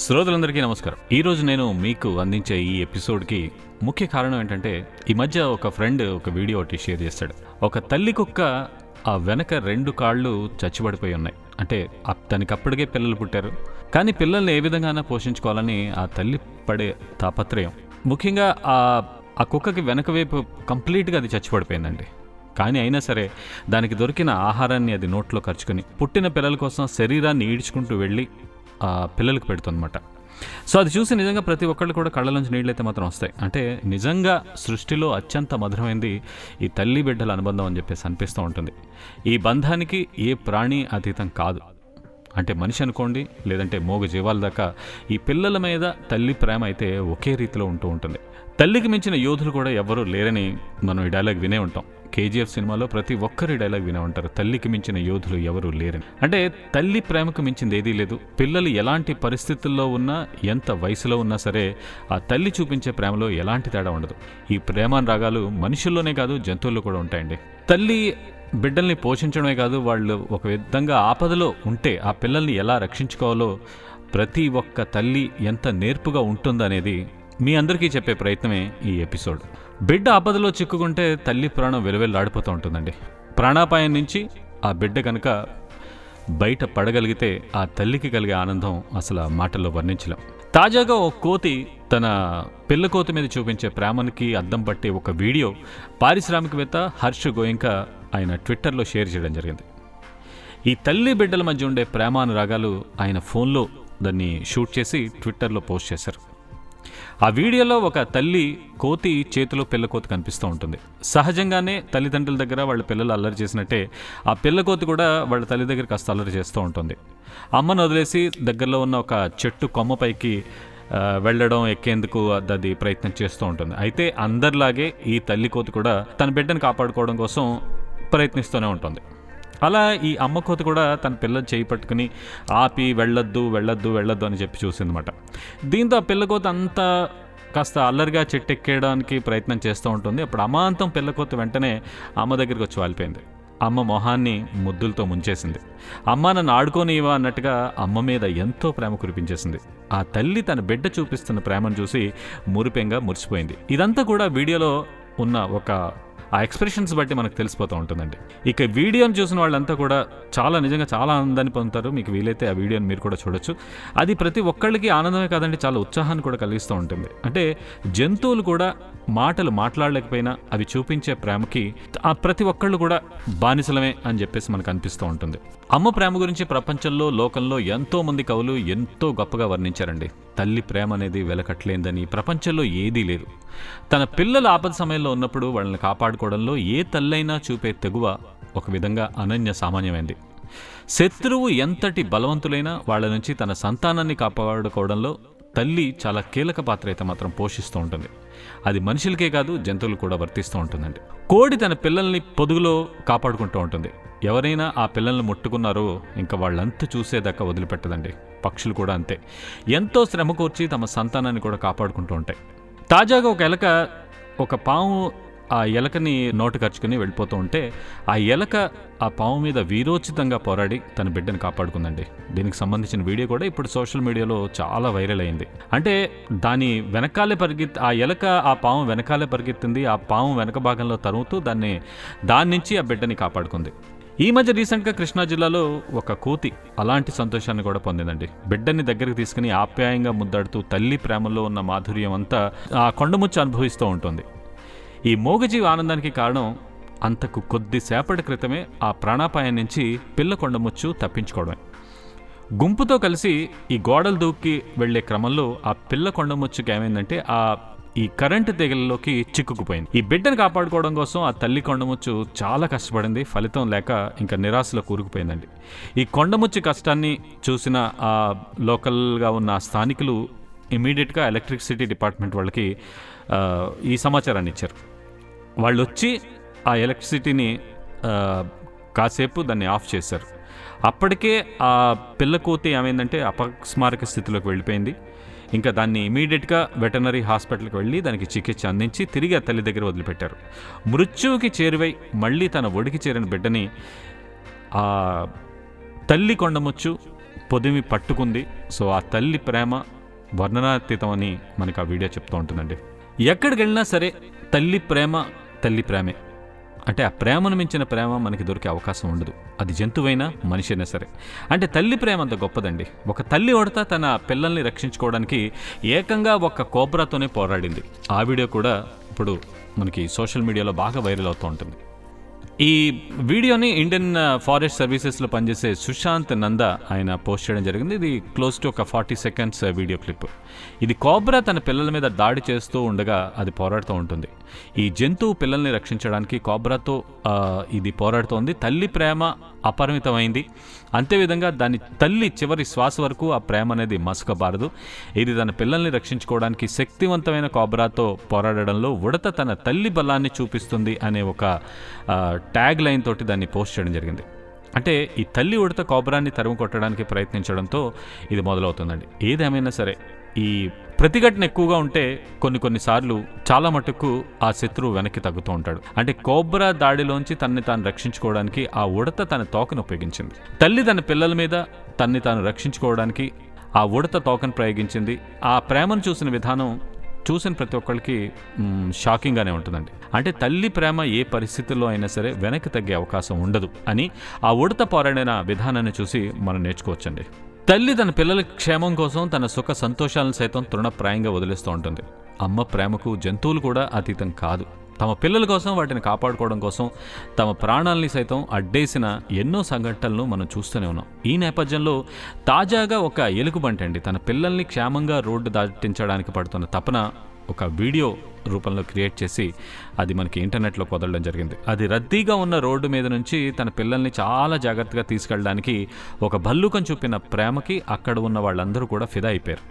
శ్రోతలందరికీ నమస్కారం. ఈరోజు నేను మీకు అందించే ఈ ఎపిసోడ్కి ముఖ్య కారణం ఏంటంటే, ఈ మధ్య ఒక ఫ్రెండ్ ఒక వీడియో ఒకటి షేర్ చేస్తాడు. ఒక తల్లి కుక్క ఆ వెనక 2 కాళ్ళు చచ్చిపడిపోయి ఉన్నాయి. అంటే దానికి అప్పటికే పిల్లలు పుట్టారు, కానీ పిల్లల్ని ఏ విధంగానైనా పోషించుకోవాలని ఆ తల్లి పడే తాపత్రయం. ముఖ్యంగా ఆ కుక్కకి వెనక వైపు కంప్లీట్గా అది చచ్చిపడిపోయిందండి. కానీ అయినా సరే దానికి దొరికిన ఆహారాన్ని అది నోట్లో ఖర్చుకొని పుట్టిన పిల్లల కోసం శరీరాన్ని ఈడ్చుకుంటూ వెళ్ళి ఆ పిల్లలకు పెడుతుందన్నమాట. సో అది చూసి నిజంగా ప్రతి ఒక్కళ్ళు కూడా కళ్ళలోంచి నీళ్ళైతే మాత్రం వస్తాయి. అంటే నిజంగా సృష్టిలో అత్యంత మధురమైంది ఈ తల్లి బిడ్డల అనుబంధం అని చెప్పేసి అనిపిస్తూ ఉంటుంది. ఈ బంధానికి ఏ ప్రాణి అతీతం కాదు. అంటే మనిషి అనుకోండి, లేదంటే మోగ జీవాల దాకా ఈ పిల్లల మీద తల్లి ప్రేమ అయితే ఒకే రీతిలో ఉంటూ ఉంటుంది. తల్లికి మించిన యోధులు కూడా ఎవ్వరూ లేరని మనం ఈ డైలాగ్ వినే ఉంటాం. కేజీఎఫ్ సినిమాలో ప్రతి ఒక్కరు ఈ డైలాగ్ వినే ఉంటారు, తల్లికి మించిన యోధులు ఎవరూ లేరని. అంటే తల్లి ప్రేమకు మించింది ఏదీ లేదు. పిల్లలు ఎలాంటి పరిస్థితుల్లో ఉన్నా, ఎంత వయసులో ఉన్నా సరే ఆ తల్లి చూపించే ప్రేమలో ఎలాంటి తేడా ఉండదు. ఈ ప్రేమానురాగాలు మనుషుల్లోనే కాదు, జంతువుల్లో కూడా ఉంటాయండి. తల్లి బిడ్డల్ని పోషించడమే కాదు, వాళ్ళు ఒక విధంగా ఆపదలో ఉంటే ఆ పిల్లల్ని ఎలా రక్షించుకోవాలో ప్రతి ఒక్క తల్లి ఎంత నేర్పుగా ఉంటుందనేది మీ అందరికీ చెప్పే ప్రయత్నమే ఈ ఎపిసోడ్. బిడ్డ ఆపదలో చిక్కుకుంటే తల్లి ప్రాణం వెలువెల్లాడిపోతూ ఉంటుందండి. ప్రాణాపాయం నుంచి ఆ బిడ్డ కనుక బయట పడగలిగితే ఆ తల్లికి కలిగే ఆనందం అసలు మాటల్లో వర్ణించలేం. తాజాగా ఓ కోతి తన పిల్ల కోతి మీద చూపించే ప్రేమకి అద్దం పట్టే ఒక వీడియో పారిశ్రామికవేత్త హర్ష్ గోయంకా ఆయన ట్విట్టర్లో షేర్ చేయడం జరిగింది. ఈ తల్లి బిడ్డల మధ్య ఉండే ప్రేమానురాగాలు ఆయన ఫోన్లో దాన్ని షూట్ చేసి ట్విట్టర్లో పోస్ట్ చేశారు. ఆ వీడియోలో ఒక తల్లి కోతి చేతిలో పిల్ల కోతి కనిపిస్తూ ఉంటుంది. సహజంగానే తల్లిదండ్రుల దగ్గర వాళ్ళ పిల్లలు అల్లరి చేసినట్టే ఆ పిల్ల కోతి కూడా వాళ్ళ తల్లి దగ్గర కాస్త అల్లరి చేస్తూ ఉంటుంది. అమ్మను వదిలేసి దగ్గరలో ఉన్న ఒక చెట్టు కొమ్మపైకి వెళ్ళడం, ఎక్కేందుకు అది ప్రయత్నం చేస్తూ ఉంటుంది. అయితే అందరిలాగే ఈ తల్లి కోతి కూడా తన బిడ్డను కాపాడుకోవడం కోసం ప్రయత్నిస్తూనే ఉంటుంది. అలా ఈ అమ్మ కోతి కూడా తన పిల్లలు చేయి పట్టుకుని ఆపి వెళ్ళొద్దు అని చెప్పి చూసిందన్నమాట. దీంతో ఆ పిల్ల కోతి అంతా కాస్త అల్లరిగా చెట్టు ఎక్కేయడానికి ప్రయత్నం చేస్తూ ఉంటుంది. అప్పుడు అమాంతం పిల్ల కోతి వెంటనే అమ్మ దగ్గరికి వచ్చి వాలిపోయింది. అమ్మ మొహాన్ని ముద్దులతో ముంచేసింది. అమ్మ నన్ను ఆడుకోనివా అన్నట్టుగా అమ్మ మీద ఎంతో ప్రేమ కురిపించేసింది. ఆ తల్లి తన బిడ్డ చూపిస్తున్న ప్రేమను చూసి మురిపెంగా మురిసిపోయింది. ఇదంతా కూడా వీడియోలో ఉన్న ఒక ఆ ఎక్స్ప్రెషన్స్ బట్టి మనకు తెలిసిపోతూ ఉంటుందండి. ఇక వీడియోని చూసిన వాళ్ళంతా కూడా నిజంగా చాలా ఆనందాన్ని పొందుతారు. మీకు వీలైతే ఆ వీడియోని మీరు కూడా చూడొచ్చు. అది ప్రతి ఒక్కళ్ళకి ఆనందమే కాదండి, చాలా ఉత్సాహాన్ని కూడా కలిగిస్తూ ఉంటుంది. అంటే జంతువులు కూడా మాటలు మాట్లాడలేకపోయినా అవి చూపించే ప్రేమకి ప్రతి ఒక్కళ్ళు కూడా బానిసలమే అని చెప్పేసి మనకు అనిపిస్తూ ఉంటుంది. అమ్మ ప్రేమ గురించి ప్రపంచంలో, లోకంలో ఎంతో మంది కవులు ఎంతో గొప్పగా వర్ణించారండి. తల్లి ప్రేమ అనేది వెలకట్లేందని ప్రపంచంలో ఏదీ లేదు. తన పిల్లల ఆపద సమయంలో ఉన్నప్పుడు వాళ్ళని కాపాడుకోవడంలో ఏ తల్లైనా చూపే తెగువ ఒక విధంగా అనన్య సామాన్యమైంది. శత్రువు ఎంతటి బలవంతులైనా వాళ్ళ నుంచి తన సంతానాన్ని కాపాడుకోవడంలో తల్లి చాలా కీలక పాత్ర అయితే మాత్రం పోషిస్తూ ఉంటుంది. అది మనుషులకే కాదు, జంతువులు కూడా వర్తిస్తూ ఉంటుందండి. కోడి తన పిల్లల్ని పొదుగులో కాపాడుకుంటూ ఉంటుంది. ఎవరైనా ఆ పిల్లల్ని ముట్టుకున్నారో ఇంకా వాళ్ళంతా చూసేదాకా వదిలిపెట్టదండి. పక్షులు కూడా అంతే, ఎంతో శ్రమ కూర్చి తమ సంతానాన్ని కూడా కాపాడుకుంటూ ఉంటాయి. తాజాగా ఒక పాము ఆ ఎలకని నోటు ఖర్చుకుని వెళ్ళిపోతూ ఉంటే ఆ ఎలక ఆ పాము మీద వీరోచితంగా పోరాడి తన బిడ్డను కాపాడుకుందండి. దీనికి సంబంధించిన వీడియో కూడా ఇప్పుడు సోషల్ మీడియాలో చాలా వైరల్ అయింది. అంటే దాని వెనకాలే ఆ ఎలక ఆ పాము వెనకాలే పరిగెత్తింది. ఆ పాము వెనక భాగంలో తరుగుతూ దాని నుంచి ఆ బిడ్డని కాపాడుకుంది. ఈ మధ్య రీసెంట్గా కృష్ణా జిల్లాలో ఒక కోతి అలాంటి సంతోషాన్ని కూడా పొందిందండి. బిడ్డని దగ్గరికి తీసుకుని ఆప్యాయంగా ముద్దాడుతూ తల్లి ప్రేమలో ఉన్న మాధుర్యం అంతా ఆ కొండముచ్చు అనుభవిస్తూ ఉంటుంది. ఈ మూగజీవి ఆనందానికి కారణం అంతకు కొద్దిసేపటి క్రితమే ఆ ప్రాణాపాయం నుంచి పిల్ల కొండముచ్చు తప్పించుకోవడమే. గుంపుతో కలిసి ఈ గోడలు దూకి వెళ్లే క్రమంలో ఆ పిల్ల కొండముచ్చుకి ఏమైందంటే ఈ కరెంటు తీగలలోకి చిక్కుకుపోయింది. ఈ బిడ్డను కాపాడుకోవడం కోసం ఆ తల్లి కొండముచ్చు చాలా కష్టపడింది. ఫలితం లేక ఇంకా నిరాశలో కూరుకుపోయిందండి. ఈ కొండముచ్చు కష్టాన్ని చూసిన ఆ లోకల్గా ఉన్న స్థానికులు ఇమీడియట్గా ఎలక్ట్రిసిటీ డిపార్ట్మెంట్ వాళ్ళకి ఈ సమాచారాన్ని ఇచ్చారు. వాళ్ళు వచ్చి ఆ ఎలక్ట్రిసిటీని కాసేపు దాన్ని ఆఫ్ చేశారు. అప్పటికే ఆ పిల్ల కోతి ఏమైందంటే అపస్మారక స్థితిలోకి వెళ్ళిపోయింది. ఇంకా దాన్ని ఇమీడియట్గా వెటర్నరీ హాస్పిటల్కి వెళ్ళి దానికి చికిత్స అందించి తిరిగి ఆ తల్లి దగ్గర వదిలిపెట్టారు. మృత్యువుకి చేరువై మళ్ళీ తన ఒడికి చేరిన బిడ్డని ఆ తల్లి కొండముచ్చు పొదిమి పట్టుకుంది. సో ఆ తల్లి ప్రేమ వర్ణనాతీతం అని మనకు ఆ వీడియో చెప్తూ ఉంటుందండి. ఎక్కడికి వెళ్ళినా సరే తల్లి ప్రేమే. అంటే ఆ ప్రేమను మించిన ప్రేమ మనకి దొరికే అవకాశం ఉండదు. అది జంతువైనా మనిషి అయినా సరే. అంటే తల్లి ప్రేమ అంత గొప్పదండి. ఒక తల్లి ఉడత తన పిల్లల్ని రక్షించుకోవడానికి ఏకంగా ఒక కోబ్రాతోనే పోరాడింది. ఆ వీడియో కూడా ఇప్పుడు మనకి సోషల్ మీడియాలో బాగా వైరల్ అవుతూ ఉంటుంది. ఈ వీడియోని ఇండియన్ ఫారెస్ట్ సర్వీసెస్లో పనిచేసే సుశాంత్ నందా ఆయన పోస్ట్ చేయడం జరిగింది. ఇది క్లోజ్ టు ఒక 40 సెకండ్స్ వీడియో క్లిప్. ఇది కోబ్రా తన పిల్లల మీద దాడి చేస్తూ ఉండగా అది పోరాడుతూ ఉంటుంది. ఈ జంతువు పిల్లల్ని రక్షించడానికి కోబ్రాతో ఇది పోరాడుతోంది. తల్లి ప్రేమ అపరిమితమైంది. అంతేవిధంగా దాని తల్లి చివరి శ్వాస వరకు ఆ ప్రేమ అనేది మసకబారదు. ఇది తన పిల్లల్ని రక్షించుకోవడానికి శక్తివంతమైన కోబ్రాతో పోరాడడంలో ఉడత తన తల్లి బలాన్ని చూపిస్తుంది అనే ఒక ట్యాగ్ లైన్ తోటి దాన్ని పోస్ట్ చేయడం జరిగింది. అంటే ఈ తల్లి ఉడత కోబ్రాన్ని తరుము కొట్టడానికి ప్రయత్నించడంతో ఇది మొదలవుతుందండి. ఏదేమైనా సరే ఈ ప్రతిఘటన ఎక్కువగా ఉంటే కొన్నిసార్లు చాలా మటుకు ఆ శత్రువు వెనక్కి తగ్గుతూ ఉంటాడు. అంటే కోబ్రా దాడిలోంచి తనని తాను రక్షించుకోవడానికి ఆ ఉడత తన తోకను ఉపయోగించింది. తల్లి తన పిల్లల మీద తనని తాను రక్షించుకోవడానికి ఆ ఉడత తోకను ప్రయోగించింది. ఆ ప్రేమను చూసిన విధానం చూసిన ప్రతి ఒక్కరికి షాకింగ్గానే ఉంటుందండి. అంటే తల్లి ప్రేమ ఏ పరిస్థితుల్లో అయినా సరే వెనక్కి తగ్గే అవకాశం ఉండదు అని ఆ ఉడత పోరాడిన విధానాన్ని చూసి మనం నేర్చుకోవచ్చండి. తల్లి తన పిల్లల క్షేమం కోసం తన సుఖ సంతోషాలను సైతం తృణప్రాయంగా వదిలేస్తూ ఉంటుంది. అమ్మ ప్రేమకు జంతువులు కూడా అతీతం కాదు. తమ పిల్లల కోసం వాటిని కాపాడుకోవడం కోసం తమ ప్రాణాలని సైతం అడ్డేసిన ఎన్నో సంఘటనలను మనం చూస్తూనే ఉన్నాం. ఈ నేపథ్యంలో తాజాగా ఒక ఎలుగుబంటి తన పిల్లల్ని క్షేమంగా రోడ్డు దాటించడానికి పడుతున్న తపన ఒక వీడియో రూపంలో క్రియేట్ చేసి అది మనకి ఇంటర్నెట్లో వదలడం జరిగింది. అది రద్దీగా ఉన్న రోడ్డు మీద నుంచి తన పిల్లల్ని చాలా జాగ్రత్తగా తీసుకెళ్ళడానికి ఒక భల్లూకం చూపిన ప్రేమకి అక్కడ ఉన్న వాళ్ళందరూ కూడా ఫిదా అయిపోయారు.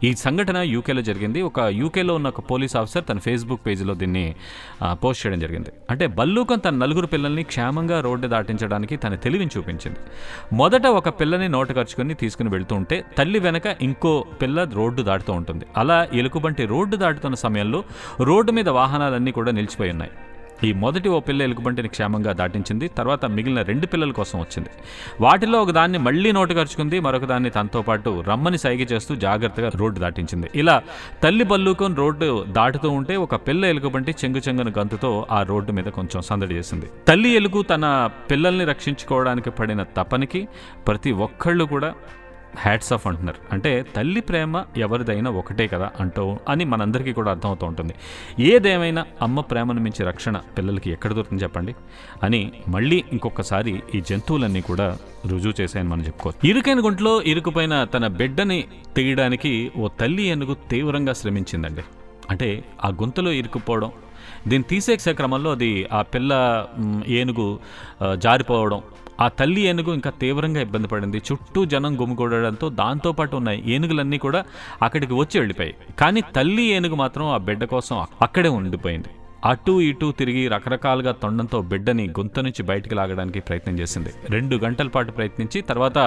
ఈ సంఘటన యూకేలో జరిగింది. యూకేలో ఉన్న ఒక పోలీస్ ఆఫీసర్ తన ఫేస్బుక్ పేజీలో దీన్ని పోస్ట్ చేయడం జరిగింది. అంటే భల్లూకం తన 4 పిల్లల్ని క్షేమంగా రోడ్డు దాటించడానికి తన తెలివిని చూపించింది. మొదట ఒక పిల్లని నోటు తీసుకుని వెళ్తూ ఉంటే తల్లి వెనక ఇంకో పిల్ల రోడ్డు దాటుతూ ఉంటుంది. అలా ఎలుకబంటి రోడ్డు దాటుతున్న సమయంలో రోడ్డు మీద వాహనాలన్నీ కూడా నిలిచిపోయి ఉన్నాయి. ఈ మొదటి ఓ పిల్ల ఎలుకబంటిని క్షేమంగా దాటించింది. తర్వాత మిగిలిన 2 పిల్లల కోసం వచ్చింది. వాటిలో ఒక దాన్ని మళ్లీ నోటు మరొక దాన్ని తనతో పాటు రమ్మని సైగ చేస్తూ జాగ్రత్తగా రోడ్డు దాటించింది. ఇలా తల్లి బల్లూకం రోడ్డు దాటుతూ ఉంటే ఒక పిల్ల ఎలుకబంటి చెంగును గంతుతో ఆ రోడ్డు మీద కొంచెం సందడి చేసింది. తల్లి ఎలుగు తన పిల్లల్ని రక్షించుకోవడానికి పడిన తపనికి ప్రతి ఒక్కళ్ళు కూడా హ్యాట్స్ ఆఫ్ అంటున్నారు. అంటే తల్లి ప్రేమ ఎవరిదైనా ఒకటే కదా అని మనందరికీ కూడా అర్థమవుతూ ఉంటుంది. ఏదేమైనా అమ్మ ప్రేమను మించి రక్షణ పిల్లలకి ఎక్కడ దొరుకుతుంది చెప్పండి అని మళ్ళీ ఇంకొకసారి ఈ జంతువులన్నీ కూడా రుజువు చేశాయని మనం చెప్పుకోవచ్చు. ఇరుకైన గుంట్లో ఇరుకుపోయిన తన బిడ్డని తీయడానికి ఓ తల్లి ఏనుగు తీవ్రంగా శ్రమించిందండి. అంటే ఆ గుంతలో ఇరుకుపోవడం, దీన్ని తీసే క్రమంలో అది ఆ పిల్ల ఏనుగు జారిపోవడం, ఆ తల్లి ఏనుగు ఇంకా తీవ్రంగా ఇబ్బంది పడింది. చుట్టూ జనం గుమిగూడడంతో దాంతోపాటు ఉన్న ఏనుగులన్నీ కూడా అక్కడికి వచ్చి వెళ్ళిపోయాయి. కానీ తల్లి ఏనుగు మాత్రం ఆ బిడ్డ కోసం అక్కడే ఉండిపోయింది. అటూ ఇటూ తిరిగి రకరకాలుగా తొండంతో బిడ్డని గొంతు నుంచి బయటికి లాగడానికి ప్రయత్నం చేసింది. 2 గంటల పాటు ప్రయత్నించి తర్వాత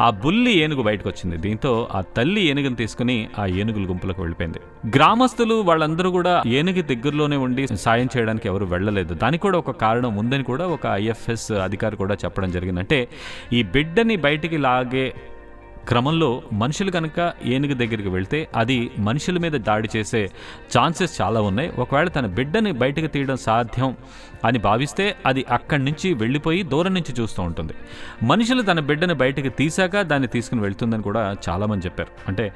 ఆ బుల్లి ఏనుగు బయటకు వచ్చింది. దీంతో ఆ తల్లి ఏనుగుని తీసుకుని ఆ ఏనుగుల గుంపులకు వెళ్ళిపోయింది. గ్రామస్తులు వాళ్ళందరూ కూడా ఏనుగు దగ్గరలోనే ఉండి సాయం చేయడానికి ఎవరు వెళ్ళలేదు. దానికి కూడా ఒక కారణం ఉందని కూడా ఒక IFS అధికారి కూడా చెప్పడం జరిగింది. అంటే ఈ బిడ్డని బయటికి లాగే క్రమంలో మనుషులు కనుక ఏనుగు దగ్గరికి వెళ్తే అది మనుషుల మీద దాడి చేసే ఛాన్సెస్ చాలా ఉన్నాయి. ఒకవేళ తన బిడ్డని బయటకు తీయడం సాధ్యం అని భావిస్తే అది అక్కడి నుంచి వెళ్ళిపోయి దూరం నుంచి చూస్తూ ఉంటుంది. మనుషులు తన బిడ్డని బయటకు తీశాక దాన్ని తీసుకుని వెళ్తుందని కూడా చాలామంది చెప్పారు. అంటే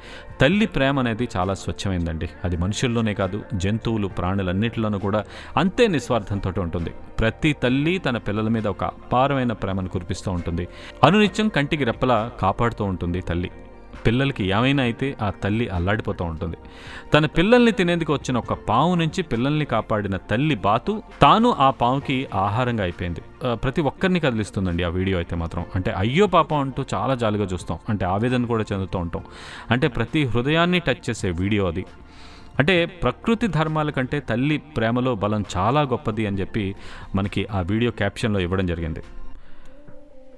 తల్లి ప్రేమ అనేది చాలా స్వచ్ఛమైందండి. అది మనుషుల్లోనే కాదు, జంతువులు ప్రాణులన్నింటిలోనూ కూడా అంతే నిస్వార్థంతో ఉంటుంది. ప్రతి తల్లి తన పిల్లల మీద ఒక అపారమైన ప్రేమను కురిపిస్తూ ఉంటుంది. అనునిత్యం కంటికి రెప్పలా కాపాడుతూ ఉంటుంది తల్లి. పిల్లలకి ఏమైనా అయితే ఆ తల్లి అల్లాడిపోతూ ఉంటుంది. తన పిల్లల్ని తినేందుకు వచ్చిన ఒక పాము నుంచి పిల్లల్ని కాపాడిన తల్లి బాతు తాను ఆ పాముకి ఆహారంగా అయిపోయింది. ప్రతి ఒక్కరిని కదిలిస్తుందండి ఆ వీడియో అయితే మాత్రం. అంటే అయ్యో పాపం అంటూ చాలా జాలిగా చూస్తాం. అంటే ఆవేదన కూడా చెందుతూ ఉంటాం. అంటే ప్రతి హృదయాన్ని టచ్ చేసే వీడియో అది. అంటే ప్రకృతి ధర్మాల కంటే తల్లి ప్రేమలో బలం చాలా గొప్పది అని చెప్పి మనకి ఆ వీడియో క్యాప్షన్లో ఇవ్వడం జరిగింది.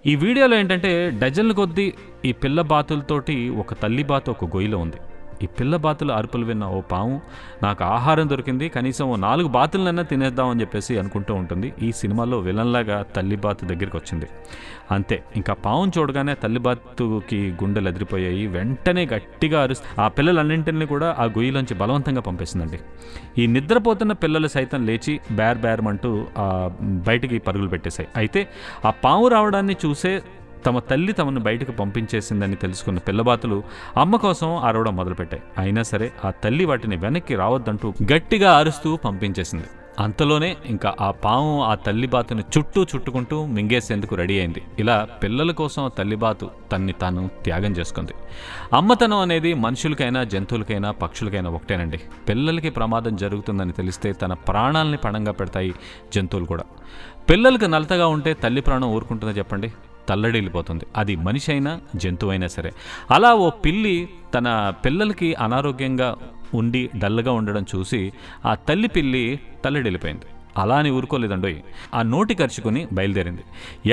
ఈ వీడియోలో ఏంటంటే డజన్ల కొద్దీ ఈ పిల్ల బాతులతోటి ఒక తల్లి బాతు ఒక గొయ్యిలో ఉంది. ఈ పిల్ల బాతుల అరుపులు విన్న ఓ పాము నాకు ఆహారం దొరికింది, కనీసం ఓ 4 బాతులనన్నా తినేద్దామని చెప్పేసి అనుకుంటూ ఉంటుంది. ఈ సినిమాలో విలన్లాగా తల్లి బాతు దగ్గరికి వచ్చింది. అంతే, ఇంకా పావును చూడగానే తల్లి బాతుకి గుండెలు ఎదిరిపోయాయి. వెంటనే గట్టిగా ఆ పిల్లలన్నింటినీ కూడా ఆ గొయ్యిలోంచి బలవంతంగా పంపేసిందండి. ఈ నిద్రపోతున్న పిల్లలు సైతం లేచి బేర్మంటూ బయటికి పరుగులు పెట్టేశాయి. అయితే ఆ పాము రావడాన్ని చూసే తమ తల్లి తమను బయటకు పంపించేసిందని తెలుసుకున్న పిల్లబాతులు అమ్మ కోసం అరవడం మొదలుపెట్టాయి. అయినా సరే ఆ తల్లి వాటిని వెనక్కి రావద్దంటూ గట్టిగా అరుస్తూ పంపించేసింది. అంతలోనే ఇంకా ఆ పాము ఆ తల్లిబాతుని చుట్టుకుంటూ మింగేసేందుకు రెడీ అయింది. ఇలా పిల్లల కోసం తల్లిబాతు తన్ని తాను త్యాగం చేసుకుంది. అమ్మతనం అనేది మనుషులకైనా జంతువులకైనా పక్షులకైనా ఒకటేనండి. పిల్లలకి ప్రమాదం జరుగుతుందని తెలిస్తే తన ప్రాణాలని పణంగా పెడతాయి జంతువులు కూడా. పిల్లలకు నలతగా ఉంటే తల్లి ప్రాణం ఊరుకుంటుందో చెప్పండి? తల్లడిల్లిపోతుంది. అది మనిషి అయినా జంతువు అయినా సరే. అలా ఓ పిల్లి తన పిల్లలకి అనారోగ్యంగా ఉండి డల్గా ఉండడం చూసి ఆ తల్లి పిల్లి తల్లడిల్లిపోయింది. అలా అని ఊరుకోలేదండోయ్, ఆ నోటి ఖర్చుకుని బయలుదేరింది.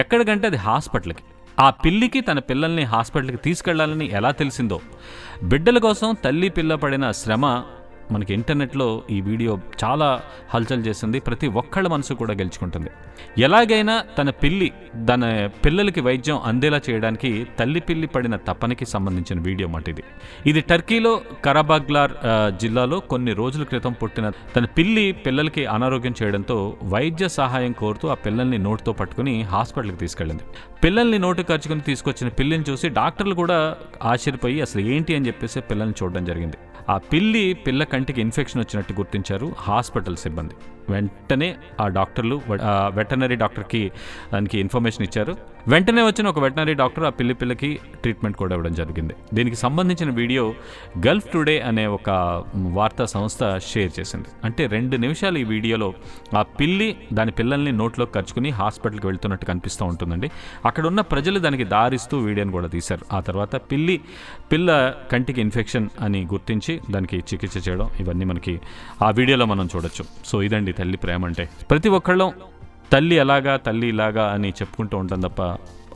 ఎక్కడికంటే అది హాస్పిటల్కి. ఆ పిల్లికి తన పిల్లల్ని హాస్పిటల్కి తీసుకెళ్లాలని ఎలా తెలిసిందో, బిడ్డల కోసం తల్లి పిల్ల పడిన శ్రమ మనకి ఇంటర్నెట్లో ఈ వీడియో చాలా హల్చల్ చేస్తుంది. ప్రతి ఒక్కళ్ళ మనసు కూడా గెలుచుకుంటుంది. ఎలాగైనా తన పిల్లలకి వైద్యం అందేలా చేయడానికి తల్లి పిల్లి పడిన తపనకి సంబంధించిన వీడియో మాట ఇది. ఇది టర్కీలో కరాబాగ్లార్ జిల్లాలో కొన్ని రోజుల క్రితం పుట్టిన తన పిల్లలకి అనారోగ్యం చేయడంతో వైద్య సహాయం కోరుతూ ఆ పిల్లల్ని నోటితో పట్టుకుని హాస్పిటల్కి తీసుకెళ్ళింది. పిల్లల్ని నోటు ఖర్చుకుని తీసుకొచ్చిన పిల్లిని చూసి డాక్టర్లు కూడా ఆశ్చర్యపోయి అసలు ఏంటి అని చెప్పేసి పిల్లల్ని చూడడం జరిగింది. ఆ పిల్ల కంటికి ఇన్ఫెక్షన్ వచ్చినట్టు గుర్తించారు హాస్పిటల్ సిబ్బంది. వెంటనే ఆ డాక్టర్లు వెటర్నరీ డాక్టర్కి దానికి ఇన్ఫర్మేషన్ ఇచ్చారు. వెంటనే వచ్చిన ఒక వెటర్నరీ డాక్టర్ ఆ పిల్లకి ట్రీట్మెంట్ కూడా ఇవ్వడం జరిగింది. దీనికి సంబంధించిన వీడియో గల్ఫ్ టుడే అనే ఒక వార్తా సంస్థ షేర్ చేసింది. అంటే 2 నిమిషాలు ఈ వీడియోలో ఆ దాని పిల్లల్ని నోట్లోకి ఖర్చుకుని హాస్పిటల్కి వెళ్తున్నట్టు కనిపిస్తూ ఉంటుందండి. అక్కడ ఉన్న ప్రజలు దానికి దారిస్తూ వీడియోని కూడా తీశారు. ఆ తర్వాత పిల్ల కంటికి ఇన్ఫెక్షన్ అని గుర్తించి దానికి చికిత్స చేయడం, ఇవన్నీ మనకి ఆ వీడియోలో మనం చూడొచ్చు. సో ఇదండి తల్లి ప్రేమ అంటే. ప్రతి ఒక్కళ్ళం తల్లి అలాగా తల్లి ఇలాగా అని చెప్పుకుంటూ ఉంటాం తప్ప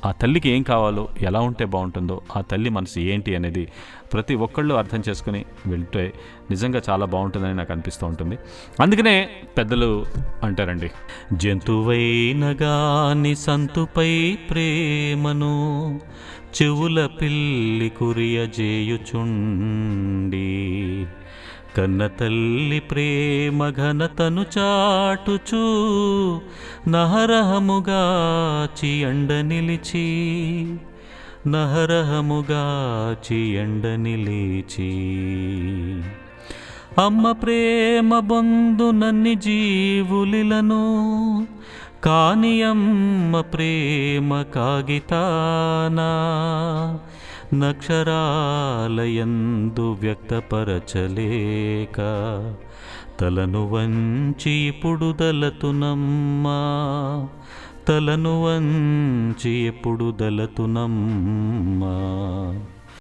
ఆ తల్లికి ఏం కావాలో, ఎలా ఉంటే బాగుంటుందో, ఆ తల్లి మనసు ఏంటి అనేది ప్రతి ఒక్కళ్ళు అర్థం చేసుకుని వెళ్తే నిజంగా చాలా బాగుంటుందని నాకు అనిపిస్తూ ఉంటుంది. అందుకనే పెద్దలు అంటారండి, జంతువైన గాని సంతుపై ప్రేమను చెవుల పిల్లి కురియజేయుచుండి, కన్న తల్లి ప్రేమ ఘనతను చాటుచూ నహరహముగాచి ఎండ నిలిచి అమ్మ ప్రేమ బొందునన్ని జీవులిలను, కాని అమ్మ ప్రేమ కాగితానా నక్షరాలయందు వ్యక్తపరచలేక తలను వంచి ఇప్పుడు దలతునమ్మా.